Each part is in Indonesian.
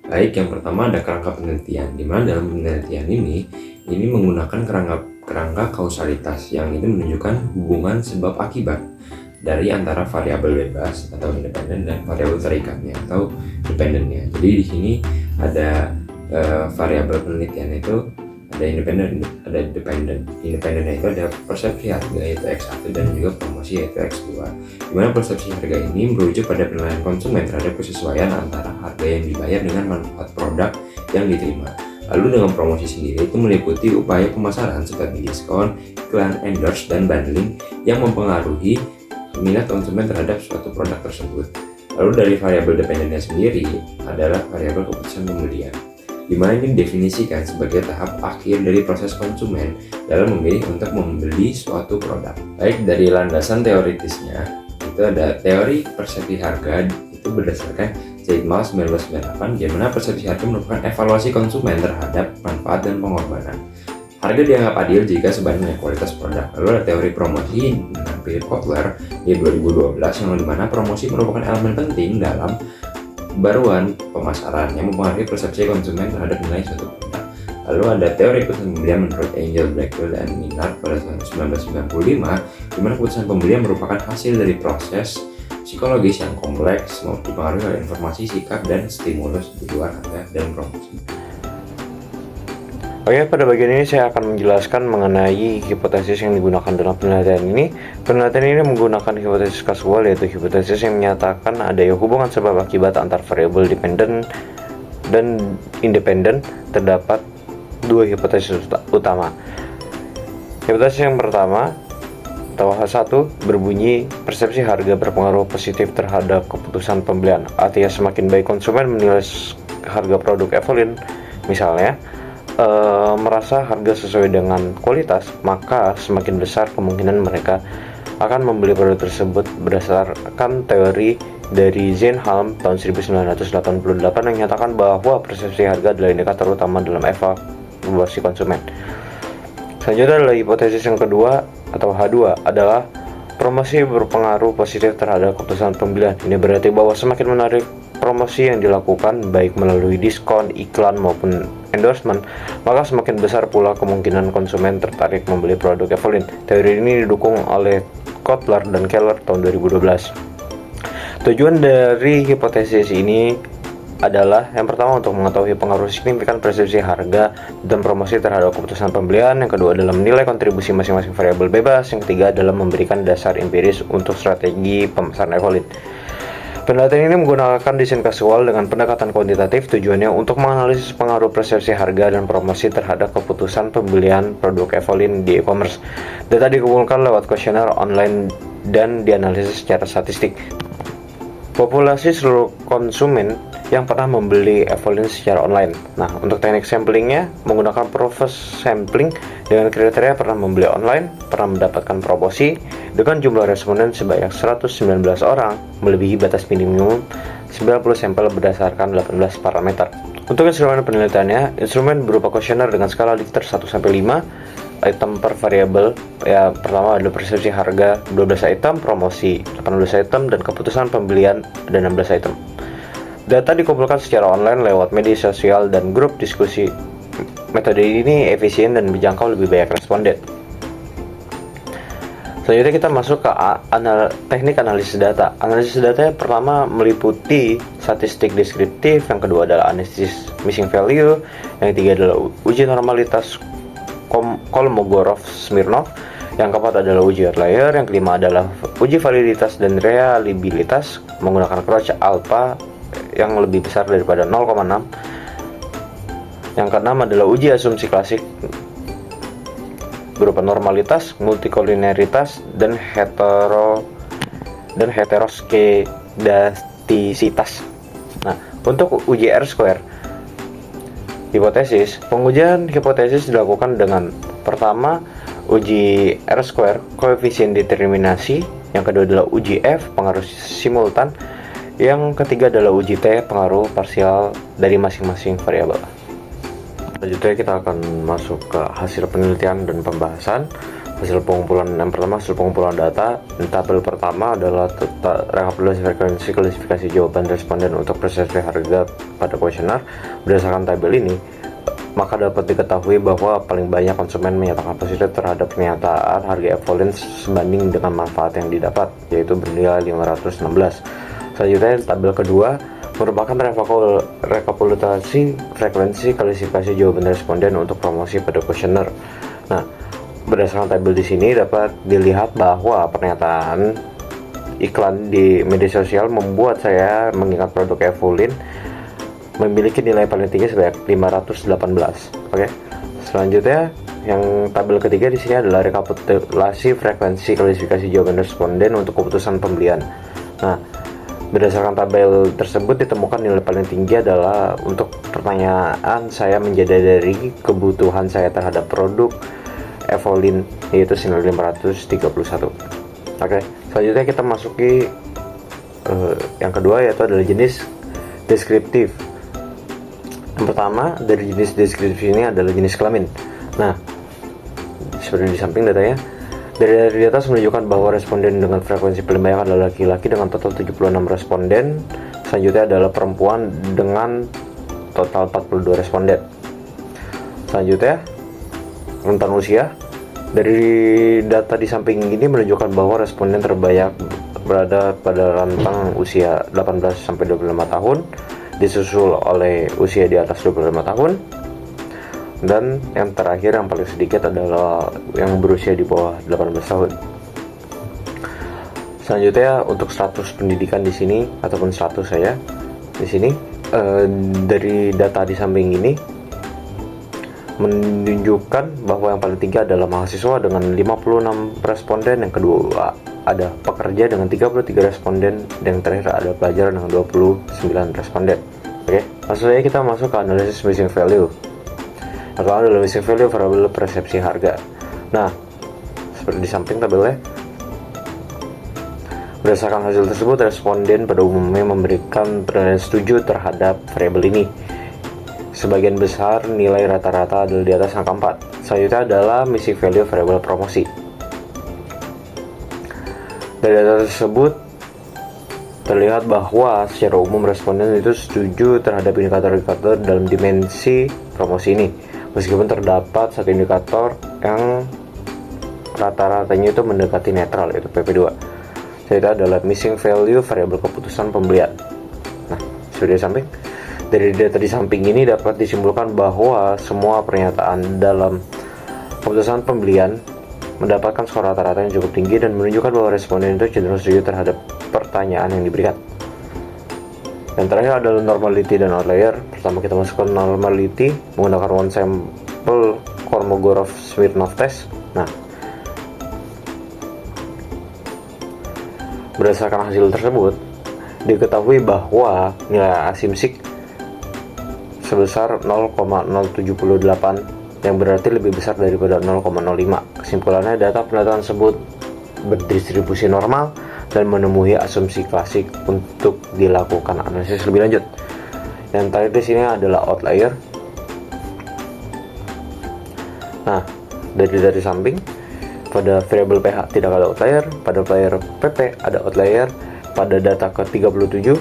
Baik, yang pertama ada kerangka penelitian, di mana dalam penelitian ini menggunakan kerangka kausalitas yang ini menunjukkan hubungan sebab akibat dari antara variabel bebas atau independen dan variabel terikatnya atau dependennya. Jadi di sini ada variabel penelitian itu ada independen, ada dependen. Independennya itu ada persepsi harga yaitu X1 dan juga promosi yaitu X2. Di mana persepsi harga ini merujuk pada penilaian konsumen terhadap kesesuaian antara harga yang dibayar dengan manfaat produk yang diterima. Lalu dengan promosi sendiri itu meliputi upaya pemasaran seperti diskon, iklan, endorse, dan bundling yang mempengaruhi minat konsumen terhadap suatu produk tersebut. Lalu dari variabel dependennya sendiri adalah variabel keputusan pembelian, di mana ini didefinisikan sebagai tahap akhir dari proses konsumen dalam memilih untuk membeli suatu produk. Baik, dari landasan teoritisnya itu ada teori persepsi harga itu berdasarkan Zeitmal 1998, di mana persepsi harga merupakan evaluasi konsumen terhadap manfaat dan pengorbanan. Harga dianggap adil jika sebanding dengan kualitas produk. Lalu ada teori promosi dengan Philip Kotler di 2012 yang dimana promosi merupakan elemen penting dalam baruan pemasaran yang mempengaruhi persepsi konsumen terhadap nilai suatu produk. Lalu ada teori keputusan pembelian menurut Angel, Blackwell, dan Minard pada tahun 1995, di mana keputusan pembelian merupakan hasil dari proses psikologis yang kompleks dipengaruhi oleh informasi, sikap, dan stimulus di luar harga dan promosi. Oke, pada bagian ini saya akan menjelaskan mengenai hipotesis yang digunakan dalam penelitian ini. Penelitian ini menggunakan hipotesis kasual, yaitu hipotesis yang menyatakan adanya hubungan sebab akibat antar variabel dependen dan independen. Terdapat dua hipotesis utama. Hipotesis yang pertama atau H1 berbunyi persepsi harga berpengaruh positif terhadap keputusan pembelian. Artinya semakin baik konsumen menilai harga produk Evolyn, misalnya merasa harga sesuai dengan kualitas, maka semakin besar kemungkinan mereka akan membeli produk tersebut. Berdasarkan teori dari Zeinhalm tahun 1988 yang menyatakan bahwa persepsi harga adalah indikator utama dalam evaluasi konsumen. Selanjutnya adalah hipotesis yang kedua atau H2 adalah promosi berpengaruh positif terhadap keputusan pembelian. Ini berarti bahwa semakin menarik promosi yang dilakukan baik melalui diskon, iklan maupun endorsement, maka semakin besar pula kemungkinan konsumen tertarik membeli produk Evolyn. Teori ini didukung oleh Kotler dan Keller tahun 2012. Tujuan dari hipotesis ini adalah yang pertama untuk mengetahui pengaruh signifikan persepsi harga dan promosi terhadap keputusan pembelian, yang kedua adalah menilai kontribusi masing-masing variabel bebas, yang ketiga adalah memberikan dasar empiris untuk strategi pemasaran Evolyn. Penelitian ini menggunakan desain kasual dengan pendekatan kuantitatif. Tujuannya untuk menganalisis pengaruh persepsi harga dan promosi terhadap keputusan pembelian produk Evolyn di e-commerce. Data dikumpulkan lewat kuesioner online dan dianalisis secara statistik. Populasi seluruh konsumen yang pernah membeli Evolyn secara online. Nah, untuk teknik samplingnya menggunakan process sampling dengan kriteria pernah membeli online, pernah mendapatkan promosi, dengan jumlah responden sebanyak 119 orang, melebihi batas minimum 90 sampel berdasarkan 18 parameter. Untuk instrumen penelitiannya, instrumen berupa kuesioner dengan skala Likert 1-5, item per variabel. Ya, pertama adalah persepsi harga 12 item, promosi 18 item, dan keputusan pembelian ada 16 item. Data dikumpulkan secara online lewat media sosial dan grup diskusi. Metode ini efisien dan menjangkau lebih banyak responden. Selanjutnya kita masuk ke teknik analisis data. Analisis data yang pertama meliputi statistik deskriptif, yang kedua adalah analisis missing value, yang ketiga adalah uji normalitas Kolmogorov-Smirnov, yang keempat adalah uji outlier, yang kelima adalah uji validitas dan reliabilitas menggunakan Crouch alpha yang lebih besar daripada 0,6. Yang keenam adalah uji asumsi klasik berupa normalitas, multikoliniaritas, dan heteroskedastisitas. Nah, untuk uji R-square hipotesis, pengujian hipotesis dilakukan dengan pertama uji R-square koefisien determinasi, yang kedua adalah uji F pengaruh simultan, yang ketiga adalah uji T pengaruh parsial dari masing-masing variabel. Selanjutnya kita akan masuk ke hasil penelitian dan pembahasan. hasil pengumpulan data. Tabel pertama adalah rekapitulasi frekuensi klasifikasi jawaban responden untuk persepsi harga pada kuesioner. Berdasarkan tabel ini, maka dapat diketahui bahwa paling banyak konsumen menyatakan positif terhadap pernyataan harga Evolin sebanding dengan manfaat yang didapat, yaitu bernilai 516. Selanjutnya, tabel kedua merupakan rekapitulasi frekuensi klasifikasi jawaban responden untuk promosi pada kuesioner. Nah, berdasarkan tabel di sini dapat dilihat bahwa pernyataan iklan di media sosial membuat saya mengingat produk Evolin memiliki nilai paling tinggi sebanyak 518. Oke. Selanjutnya, yang tabel ketiga di sini adalah rekapitulasi frekuensi klasifikasi jawaban responden untuk keputusan pembelian. Nah, berdasarkan tabel tersebut ditemukan nilai paling tinggi adalah untuk pertanyaan saya menjadi kebutuhan saya terhadap produk Evolin, yaitu senilai 531. Oke. Selanjutnya kita masuki yang kedua, yaitu adalah jenis deskriptif. Yang pertama dari jenis deskripsi ini adalah jenis kelamin. Nah, seperti di samping datanya, dari atas menunjukkan bahwa responden dengan frekuensi paling banyak adalah laki-laki dengan total 76 responden. Selanjutnya adalah perempuan dengan total 42 responden. Selanjutnya, rentan usia. Dari data di samping ini menunjukkan bahwa responden terbanyak berada pada rentang usia 18 sampai 25 tahun. Disusul oleh usia di atas 25 tahun, dan yang terakhir yang paling sedikit adalah yang berusia di bawah 18 tahun. Selanjutnya untuk status pendidikan di sini ataupun status saya di sini, dari data di samping ini menunjukkan bahwa yang paling tinggi adalah mahasiswa dengan 56 responden, yang kedua ada pekerja dengan 33 responden, dan yang terakhir ada pelajar dengan 29 responden. Oke, langsung saja kita masuk ke analisis missing value. Yang pertama adalah missing value variabel persepsi harga. Nah, seperti di samping tabelnya, berdasarkan hasil tersebut, responden pada umumnya memberikan penilaian setuju terhadap variabel ini. Sebagian besar nilai rata-rata adalah di atas angka 4. Selanjutnya adalah missing value variabel promosi. Dari data tersebut terlihat bahwa secara umum responden itu setuju terhadap indikator-indikator dalam dimensi promosi ini, meskipun terdapat satu indikator yang rata-ratanya itu mendekati netral, yaitu PP2. Itu adalah missing value variabel keputusan pembelian. Nah, sudah di samping. Dari data di samping ini dapat disimpulkan bahwa semua pernyataan dalam keputusan pembelian mendapatkan skor rata-rata yang cukup tinggi dan menunjukkan bahwa responden itu cenderung setuju terhadap pertanyaan yang diberikan. Yang terakhir adalah normality dan outlier. Pertama kita masuk ke normality menggunakan one sample Kolmogorov-Smirnov test. Nah, berdasarkan hasil tersebut diketahui bahwa nilai asimsik sebesar 0,078, yang berarti lebih besar daripada 0,05. Kesimpulannya, data pendataan tersebut berdistribusi normal dan memenuhi asumsi klasik untuk dilakukan analisis lebih lanjut. Yang terakhir di sini adalah outlier. Nah, dari samping pada variabel pH tidak ada outlier, pada variabel PP ada outlier, pada data ke-37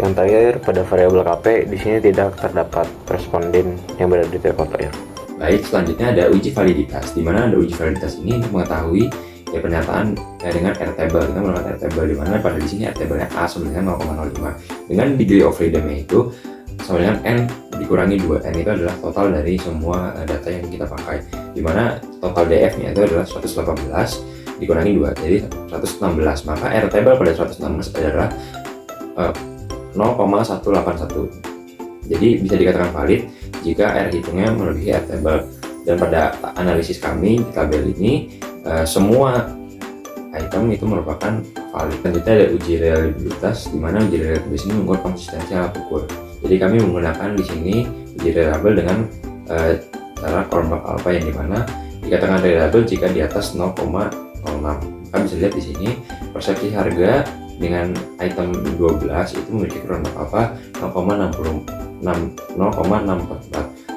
yang terakhir pada variabel KP di sini tidak terdapat responden yang berada di titik outlier. Baik, selanjutnya ada uji validitas. Di mana ada uji validitas ini untuk mengetahui ya pernyataan dengan R-table. Kita menggunakan R-table di mana pada di sini R-table-nya A sama dengan 0,05. Dengan degree of freedom-nya itu sama dengan N dikurangi 2. N itu adalah total dari semua data yang kita pakai. Di mana total DF-nya itu adalah 118 dikurangi 2, jadi 116. Maka R-table pada 116 adalah 0,181. Jadi bisa dikatakan valid jika R hitungnya melebihi R table. Dan pada analisis kami di tabel ini semua item itu merupakan valid. Selanjutnya ada uji reliabilitas, di mana uji reliabilitas ini mengukur konsistensi alat ukur. Jadi kami menggunakan di sini uji reliable dengan cara Cronbach alpha, yang dimana dikatakan reliable jika di atas 0,06. Maka bisa lihat di sini persepsi harga dengan item 12 itu memiliki Cronbach alpha 0,644.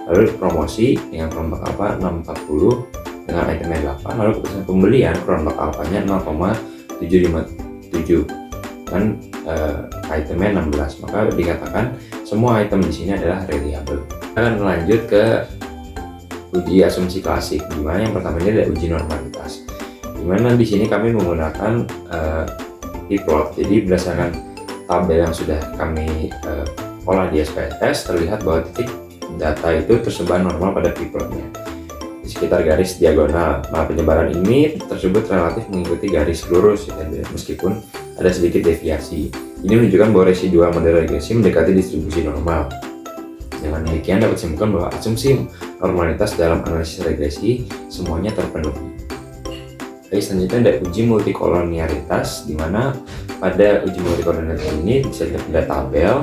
Lalu promosi dengan Cronbach alpha 640 dengan itemnya 8, lalu keputusan pembelian kurang log alfanya 0,757 dan itemnya 16, maka dikatakan semua item di sini adalah reliable. Kita akan lanjut ke uji asumsi klasik, dimana yang pertama ini adalah uji normalitas, dimana di sini kami menggunakan p-plot. Jadi berdasarkan tabel yang sudah kami olah di SPSS, terlihat bahwa titik data itu tersebar normal pada p-plotnya di sekitar garis diagonal. Nah, penyebaran ini tersebut relatif mengikuti garis lurus ya, meskipun ada sedikit deviasi. Ini menunjukkan bahwa residual model regresi mendekati distribusi normal. Dengan demikian dapat disimpulkan bahwa asumsi normalitas dalam analisis regresi semuanya terpenuhi. Baik, selanjutnya ada uji multikolonialitas, di mana pada uji multikolonialitas ini bisa dilihat pada tabel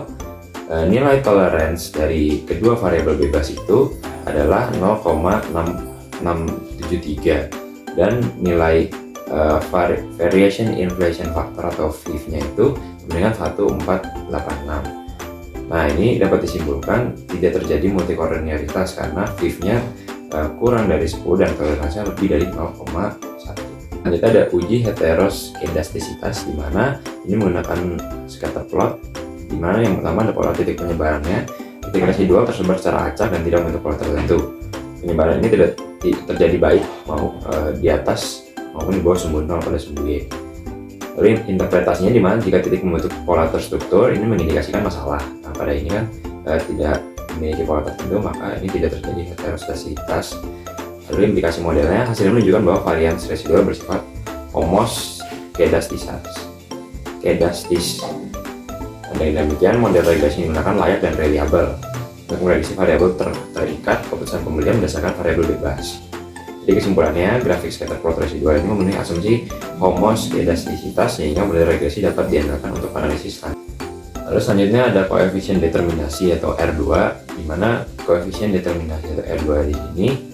nilai tolerance dari kedua variabel bebas itu adalah 0,673 dan nilai variation inflation factor atau VIF-nya itu dengan 1486. Nah, ini dapat disimpulkan tidak terjadi multikolonialitas karena VIF-nya kurang dari 10 dan toleransinya lebih dari 0,1. Selanjutnya ada uji heteroskedastisitas, di mana ini menggunakan scatter plot, di mana yang pertama ada pola titik penyebarannya. Titik residual tersebar secara acak dan tidak membentuk pola tertentu. Penyebaran ini tidak terjadi baik mau di atas maupun di bawah sumbu 0 pada sumbu Y. Lalu interpretasinya di mana jika titik membentuk pola terstruktur ini mengindikasikan masalah. Nah, pada ini kan tidak memiliki pola tertentu, maka ini tidak terjadi heteroskedastisitas. Lalu implikasi modelnya, hasilnya menunjukkan bahwa varian residual bersifat homoskedastis. Dengan demikian, model regresi menggunakan layak dan reliable. Untuk memprediksi variabel terikat, keputusan pembelian berdasarkan variabel bebas. Jadi kesimpulannya, grafik scatter plot residual ini memenuhi asumsi homoskedastisitas sehingga model regresi dapat diandalkan untuk analisis. Lalu selanjutnya ada koefisien determinasi atau R2, di mana koefisien determinasi atau R2 di sini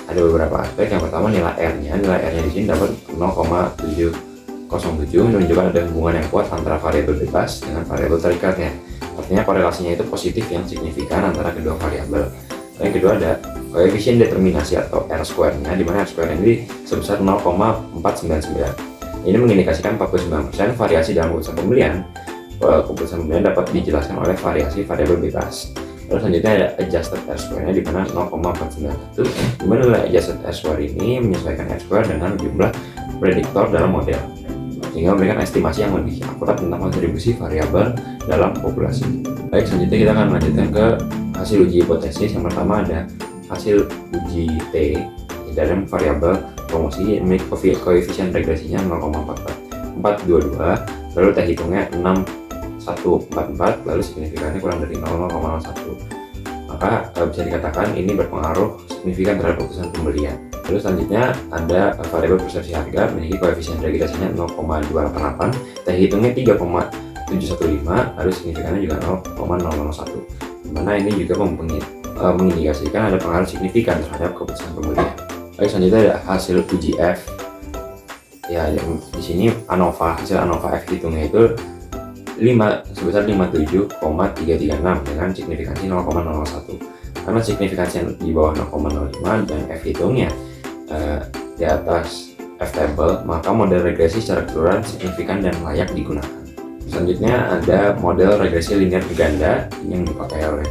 ada beberapa aspek. Yang pertama nilai R-nya di sini dapat 0,707, menunjukkan ada hubungan yang kuat antara variabel bebas dengan variabel terikatnya. Artinya korelasinya itu positif yang signifikan antara kedua variabel. Yang kedua ada koefisien determinasi atau R-square-nya, di mana R-square ini sebesar 0,499. Ini mengindikasikan 49% variasi dalam keputusan pembelian. Keputusan pembelian dapat dijelaskan oleh variasi variabel bebas. Lalu selanjutnya ada adjusted R-square-nya, di mana 0,491, di mana nilai adjusted R-square ini menyesuaikan R-square dengan jumlah prediktor dalam model, sehingga memberikan estimasi yang lebih akurat tentang kontribusi variabel dalam populasi. Baik, selanjutnya kita akan melanjutkan ke hasil uji hipotesis. Yang pertama ada hasil uji T dalam variabel promosi, memiliki koefisien regresinya 0,422, lalu T hitungnya 6144, lalu signifikannya kurang dari 0,01. Maka bisa dikatakan ini berpengaruh signifikan terhadap keputusan pembelian. Lalu selanjutnya ada variabel persepsi harga, memiliki koefisien regresinya 0,288, T hitungnya 3,715, lalu signifikannya juga 0,001, dimana ini juga mengindikasikan ada pengaruh signifikan terhadap keputusan pembelian. Lalu selanjutnya ada hasil uji F. Ya, di sini hasil ANOVA F hitungnya itu sebesar 57,336 dengan signifikansi 0,01. Karena signifikansi di bawah 0,05 dan F hitungnya di atas F table, maka model regresi secara keseluruhan signifikan dan layak digunakan. Selanjutnya ada model regresi linear ganda yang dipakai oleh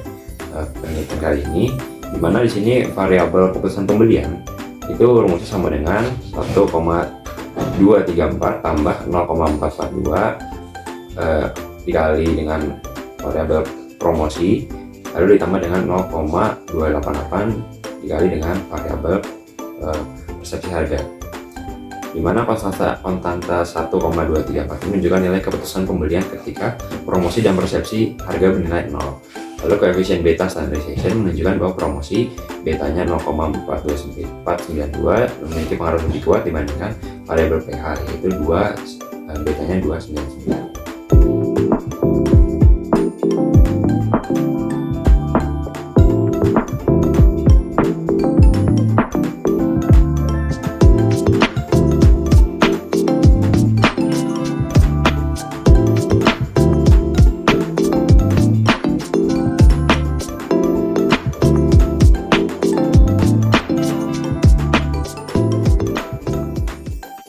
penelitian kali ini, di mana di sini variabel keputusan pembelian itu rumusnya sama dengan 1,234 tambah 0,442 dikali dengan variabel promosi, lalu ditambah dengan 0,288 dikali dengan variabel persepsi harga, di mana konstanta 1,234 menunjukkan nilai keputusan pembelian ketika promosi dan persepsi harga bernilai 0. Lalu koefisien beta standardization menunjukkan bahwa promosi betanya 0,42492 memiliki pengaruh lebih kuat dibandingkan variabel pH, yaitu betanya 299.